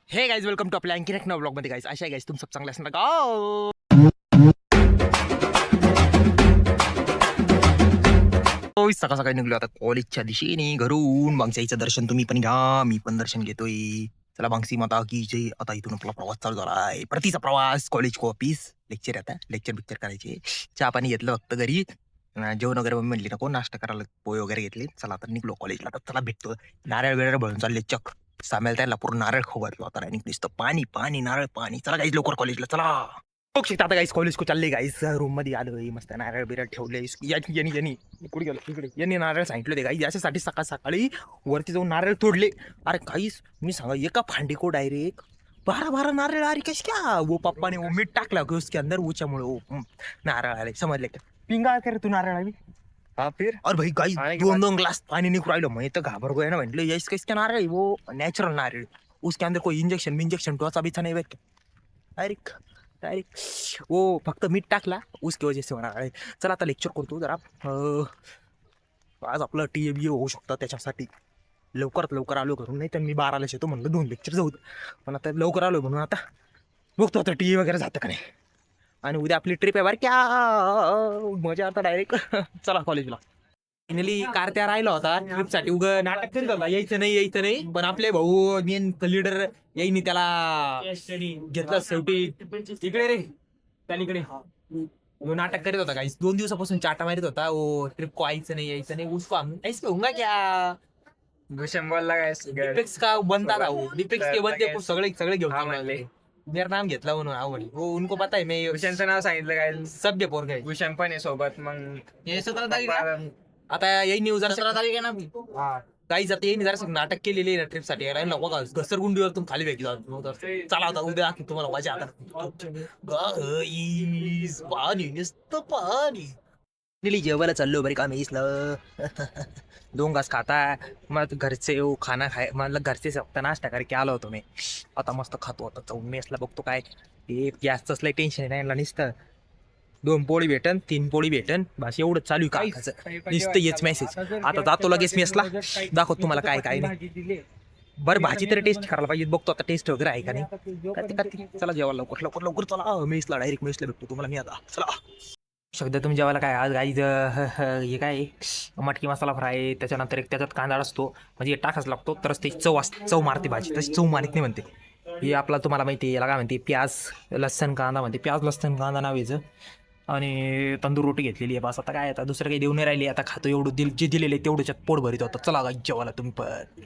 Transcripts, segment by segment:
Hey guys welcome to आपल्या आणखीन एक नवा ब्लॉग मध्ये गाइज. अशा गाइज तुम सब चांगले असणार का? सकाळ सकाळी निघलो आता कॉलेजच्या दिशेने घरून. बांगसाईचं दर्शन तुम्ही पण घ्या, मी पण दर्शन घेतोय. चला बांगसी माता की जय. आता इथून आपला प्रवास चालू झाला आहे, परतीचा प्रवास. कॉलेज को ऑफिस लेक्चर आता लेक्चर बिक्चर करायचे. चहा पाणी घेतलं फक्त घरी. जेवण वगैरे मम्मी म्हणली नको, नाश्ता करायला पोहे वगैरे घेतले. चला आता निघलो कॉलेजला. आता चला भेटतो. नारळ वेळ भरून चालले चक. सामेल त्याला पूर्ण नारळ खाऊ घातलो आता. आणि नुसतं पाणी पाणी नारळ पाणी. चला गाईज लवकर कॉलेजला चला. आता गाईस कॉलेज को चालले गाईस. रूम मध्ये आलोय, मस्त नारळ बिरळ ठेवले. यांनी कुठे गेलो तिकडे. यांनी नारळ सांगितलं ते गाईस याच्यासाठी सकाळ सकाळी वरती जाऊन नारळ तोडले. अरे गाईस मी सांगा एका फांडी को डायरेक्ट 12 नारळ. अरे कश क्या वो पप्पा ने वो मीठ टाकला उसके अंदर ऊच्यामुळे वो नारळ आले. समजले का? पिंगा करे तू नारळ आली. हाँ फिर और भाई गाइस दोन ग्लास पानी निकल राहिलो. मैं तो घाबर गया ना. म्हटलं यस कैसे नारळ है वो नेचुरल नारळ. उसके अंदर कोई इंजेक्शन टोचा बिचा नहीं बैठ. डायरेक्ट वो फक्त मीठ टाकला उसकी वजह से होणार आहे. चला आता लेक्चर करतो जरा. आज आपलं TAB होऊ शकतं, त्याच्यासाठी लवकरात लवकर आलो घरून. नाही तर मी 12लाच येतो म्हणलं 2 लेक्चर जाऊ. पण आता लवकर आलो म्हणून आता बघतो आता टी वगैरे जातं का नाही. आणि उद्या आपली ट्रिप आहे बरं क्या. मजा आता डायरेक्ट चला कॉलेजला. फायनली कारत्या राहिला होता ट्रिपसाठी. उगं नाटक करीत होता यायचं नाही. पण आपले भाऊ मेन लीडर यायनी त्याला घेतलं शेवटी. इकडे रे त्याकडे नाटक करीत होता काही 2 दिवसापासून चाटा मारित होता. ओ ट्रिप को यायचं नाही उसको हम ऐसे होऊंगा क्या. गुशम बोल लगा डिपेक्स का बनता था वो. डिपेक्स के बनते सगळे घेऊन मेरा नाम घेतला म्हणून आवड. वो उनको पता है मैं गुशनचं नाव सांगितलं काय सभ्य पोर काय. गुशन पण आहे सोबत. मग आता यही न्यूज 17 तारीख आहे ना. काही जाते येईन जरा नाटक केलेली आहे ट्रिपसाठी. घसरगुंडीवर तुम खाली भेटला. चला होता उद्या तुम्हाला मजा. आता पाणी जेवायला चाललो बरे का मी इसलं. 2 घास खाता मग घरचे खाना खाय मला घरचे सप्ताह नाश्ता करके आलो होतो मी. आता मस्त खातो. आता जाऊन मेसला बघतो काय एक गॅसचं असलं टेन्शन नाही नुसतं. 2 पोळी भेटन 3 पोळी भेटन बस एवढंच चालू आहे का नुसतं येच मेसेज. आता जातो लगेच मेसला, दाखवतो तुम्हाला काय नाही. बरं भाजी तरी टेस्ट करायला पाहिजे. बघतो आता टेस्ट वगैरे आहे का नाही. चला जेवायला लवकर चला मेसला. डायरेक्ट मेसला भेटतो तुम्हाला मी आता. चला शब्द तुम्ही जेवायला काय आज गाईज हे काय मटकी मसाला फ्राय. त्याच्यानंतर एक त्याच्यात कांदा असतो म्हणजे टाकाच लागतो तरच ते चव मारते भाजी. तशी चव मारत नाही म्हणते. हे आपला तुम्हाला माहिती आहे याला काय म्हणते प्याज लसण कांदा म्हणते. प्याज लसण कांदा नावायचं. आणि तंदूर रोटी घेतलेली आहे बस. आता काय आता दुसरं काही देऊ नाही राहिली. आता खातो एवढं जे दिलेलं आहे तेवढ्याच्यात पोट भरीत होतं. चला गाईज जेवायला तुम्ही पण.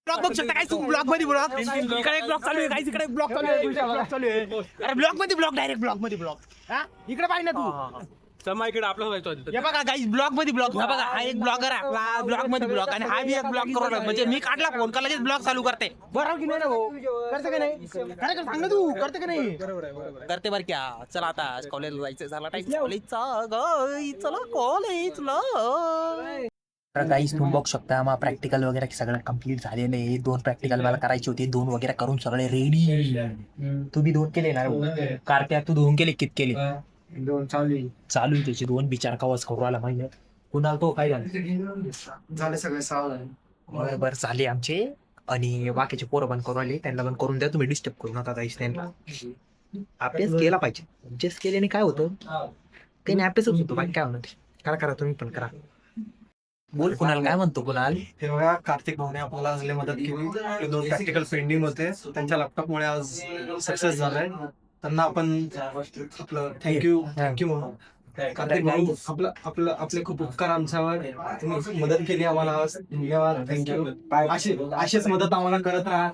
ब्लॉग बघू शकता काय ब्लॉग मध्ये ब्लॉग इकडे ब्लॉग चालू आहे गाईज. इकडे ब्लॉग चालू आहे. अरे ब्लॉग मध्ये ब्लॉग डायरेक्ट ब्लॉग मध्ये ब्लॉग. हा इकडे पाहिजे ना तू. समा इकडे आपलं हे बघा गाईज ब्लॉग मध्ये ब्लॉग. हा बघा हा एक ब्लॉगर आहे आपला ब्लॉग मध्ये ब्लॉग. आणि हा बी एक ब्लॉग करू म्हणजे मी काढला फोन का लगेच ब्लॉग चालू करते. बरोबर की नाही ना भाऊ. करते का नाही सांग ना तू. करते का नाही करते बरं क्या. चला आता कॉलेजला जायचं झाला टाईम कॉलेजचा. गाईज चला कॉलेजला. गाईज तुम्ही बघू शकता मग प्रॅक्टिकल वगैरे सगळं कम्प्लीट झालेलं आहे. 2 प्रॅक्टिकल मला करायचे होते. 2 वगैरे करून सगळे रेडी. तू बी 2 केले ना कारत्या. तू 2 केले किती केले. 2 चालू आहे त्याची 2 बिचार कवाच करू आला माहिती. कुणाला तो काय झाले सगळे 6 झाले. बरं झाले आमचे. आणि बाकीचे पोरं पण करू आले त्यांना पण करून द्या. तुम्ही डिस्टर्ब करू नका काहीच. त्यांना अभ्यास केला पाहिजे. अभ्यास केल्याने काय होतं काही नाही अभ्यासच होतो. बाकी काय होणार. करा तुम्ही पण करा. बोल कुणाल काय म्हणतो. कुणाल हे बघा कार्तिक भाऊने आपल्याला आज लय मदत केली. 2 प्रॅक्टिकल पेंडिंग होते त्यांच्या लॅपटॉपमुळे आज सक्सेस झालाय. त्यांना आपण आपलं थँक्यू म्हणून. कार्तिक भाऊ आपले खूप उपकार आमच्यावर. तुम्ही मदत केली आम्हाला आज. धन्यवाद थँक्यू. अशीच मदत आम्हाला करत राहा.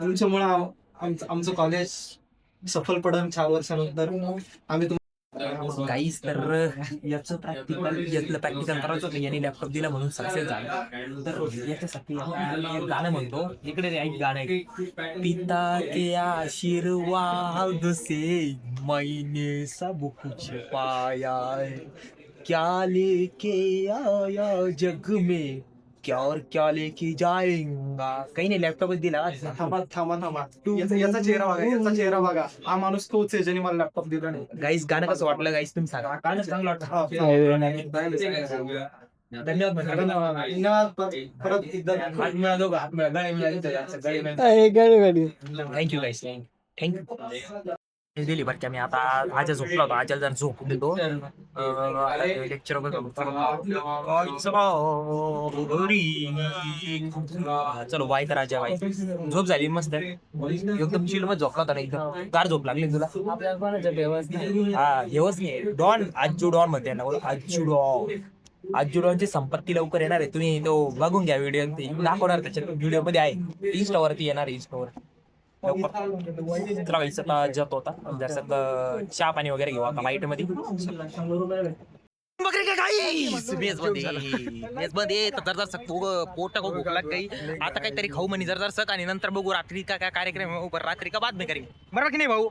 तुमच्यामुळे आमचं कॉलेज सफल पडेल 4 वर्षानंतर. आम्ही काहीच तर याचं प्रॅक्टिकल करायचं होतं. यांनी लॅपटॉप दिला म्हणून सक्सेस झालं. तर याच्यासाठी एक गाणं म्हणतो. इकडे रे ऐक गाणं आहे. पिता के आशीर्वाद से मैंने सब कुछ पाया है. क्या लेके आया जग में क्या लेके जाएंगा. काही नाही लॅपटॉपच दिला. थांबा याचा चेहरा बघा. हा माणूस तोच आहे ज्याने मला लॅपटॉप दिला नाही. गाईस गाणं कसं वाटलं गाईस तुम्ही सांगा. गाणं चांगलं वाटतं. धन्यवाद म्हणा. धन्यवाद. परत एकदा थँक्यू गाईस थँक्यू दिली बरं की मी आता आजा झोपला होता आजा जर झोप देतो लेक्चर चलो वाय तर आजा वाय झोप झाली मस्त एकदम चिल मध्ये झोपला होता ना एकदम गार झोप लागली तुला हा हेवच नाही डॉन आजू डॉन म्हणते ना आजू डॉनची संपत्ती लवकर येणार आहे तुम्ही तो बघून घ्या व्हिडिओ दाखवणार त्याच्या व्हिडिओ मध्ये आहे इंस्टावरती येणार आहे इंस्टावर जातो होता जसं चहा पाणी वगैरे घेऊ आता लाईट मध्ये पोट भूकला काही आता काहीतरी खाऊ म्हणे जर सक आणि नंतर बघू रात्री का काय कार्यक्रम रात्री का बाद नाही करेन बरोबर की नाही भाऊ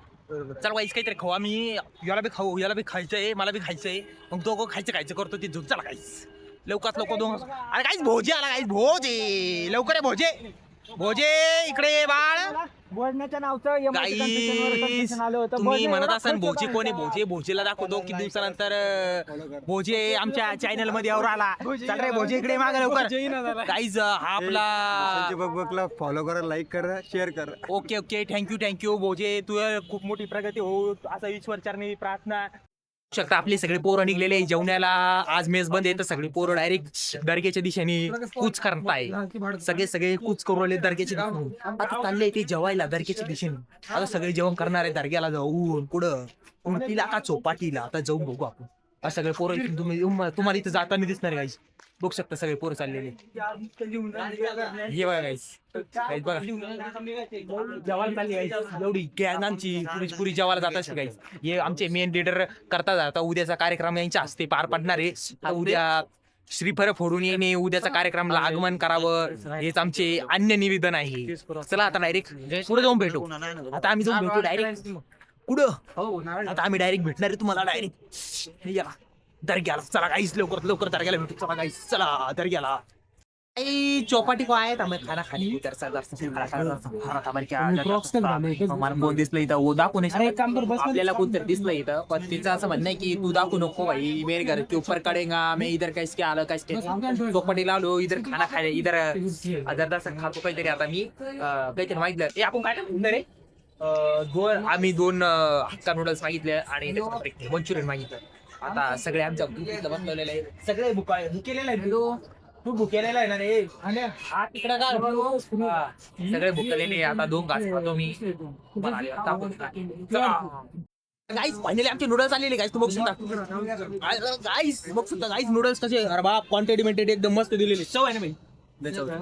चल वाईस काहीतरी खाऊ आम्ही याला बी खाऊ याला बी खायचंय मला बी खायचंय मग दोघं खायचं करतो ती झुक चला काहीच लवकरात लवकर दोन अरे काहीच भोजे आला काहीच भोजे लवकर आहे भोजे भोजे इकडे बाळ बोलण्याच्या नावचं गाईस तुम्ही म्हणत असाल भोजे कोणी भोजे भोजेला दाखवतो किती दिवसानंतर भोजे आमच्या चॅनल मध्ये यावर आला चल रे भोजे इकडे मागे लवकर गाईज हा आपला फॉलो करा लाईक करा शेअर करा ओके ओके थँक्यू भोजे तू खूप मोठी प्रगती हो असा ईश्वरचरणी प्रार्थना शकता आपले सगळे पोरं निघलेले जेवण्याला आज मेस बंद आहे तर सगळे पोरं डायरेक्ट दर्ग्याच्या दिशेने कूच करताय सगळे कूच करून आले दर्ग्याच्या दिशेने आता चालले ते जेवायला दर्ग्याच्या दिशेने आता सगळे जेवण करणार आहे दर्ग्याला जाऊन पुढं तिला का चौपाटीला आता जाऊन बघू आपण आता सगळे पोरं इथून तुम्हाला इथं जाताना दिसणार आहे गाईस बघू शकता सगळे पोरं चाललेले हे बघा गाईस बघा जेवायला चालली गाईस एवढी गॅनांची पुरी जेवायला जात असते गाईस हे आमचे मेन लीडर करता जाता उद्याचा कार्यक्रम यांच्या हस्ते पार पडणार आहे उद्या श्रीफळ फोडून येणे उद्याचा कार्यक्रमाला आगमन करावं हेच आमचे अन्य निवेदन आहे चला आता डायरेक्ट पुढे जाऊन भेटू आता आम्ही जाऊन भेटू डायरेक्ट पुढं आता आम्ही डायरेक्ट भेटणार आहे तुम्हाला डायरेक्ट या दर्ग्याला चला गाईस लवकर दर्ग्याला भेटू चला गाईस चला दर्ग्याला चौपाटी को आहे खाना खाली मला कोण दिसलं इथं दाखवून आपल्याला कोणतरी दिसलं इथं पण तिचं असं म्हणणं आहे की तू दाखवू नको भाई मेरे घर के ऊपर कडेगा मैं इधर कैसे आलं काय चौपाटीला आलो इधर खाना खायला इधर हजार खातो काहीतरी आता मी काहीतरी मागितलं आपण काय म्हणणार रे आम्ही दोन हक्का नूडल्स मागितले आणि मंचुरियन मागितलं आता सगळे आमच्या बसलेले आहे सगळे भुकेलेलं आहे तू भुकेलेला आहे ना रे तिकडे का सगळे भुकलेले आता 2 घास खातो मी गाईस फायनली आमचे नूडल्स आलेले गाईस तू बघू शकता गाईस नूडल्स कसे अरे बाप क्वांटिटी एकदम मस्त दिलेली चव आहे ना भाई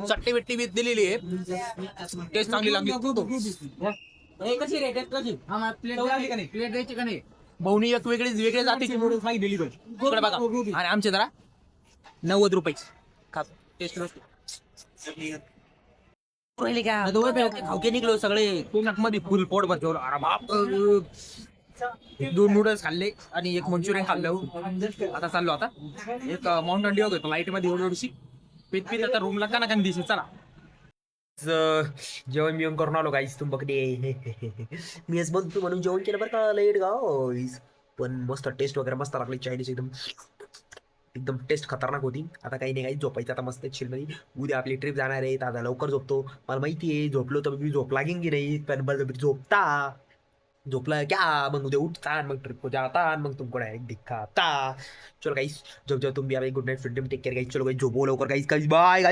चट्टी बिट्टी बी दिलेली आहे टेस्ट चांगली लागली कशी रेट कशी प्लेट द्यायची का नाही भाऊनी एक वेगळ्या जातीची नूडल्स मागितलेली बघा आणि आमचे जरा 90 रुपये टेस्ट खावके निघलो सगळे मध्ये फुल पोट भरतो अरे बाप 2 नूडल्स खाल्ले आणि 1 मंचुरियन खाल्लं आता चाललो आता एक माउंटन ड्यू घेतो लाईट मध्ये एवढीशी पीत आता रूमला का दिसे चला जेवण बिवण करून आलो गाईस तुम बघते मी आज बघतो म्हणून जेवण केलं बरं का लेट गाईस पण मस्त टेस्ट वगैरे मस्त लागली चायनीज एकदम टेस्ट खतरनाक होती आता काही नाही काही झोपायचं आता मस्त चिलमध्ये उद्या आपली ट्रिप जाणार आहे आता लवकर झोपतो मला माहिती आहे झोपलो तर मी झोप लागेन की नाही पण झोपला क्या मग उद्या उठता मग ट्रिप को जाता मग तुमको डायरेक्ट दिखाता चलो गाइस जब तुम भी good night friend take care guys चलो गाइस झोपो लवकर गाइस बाय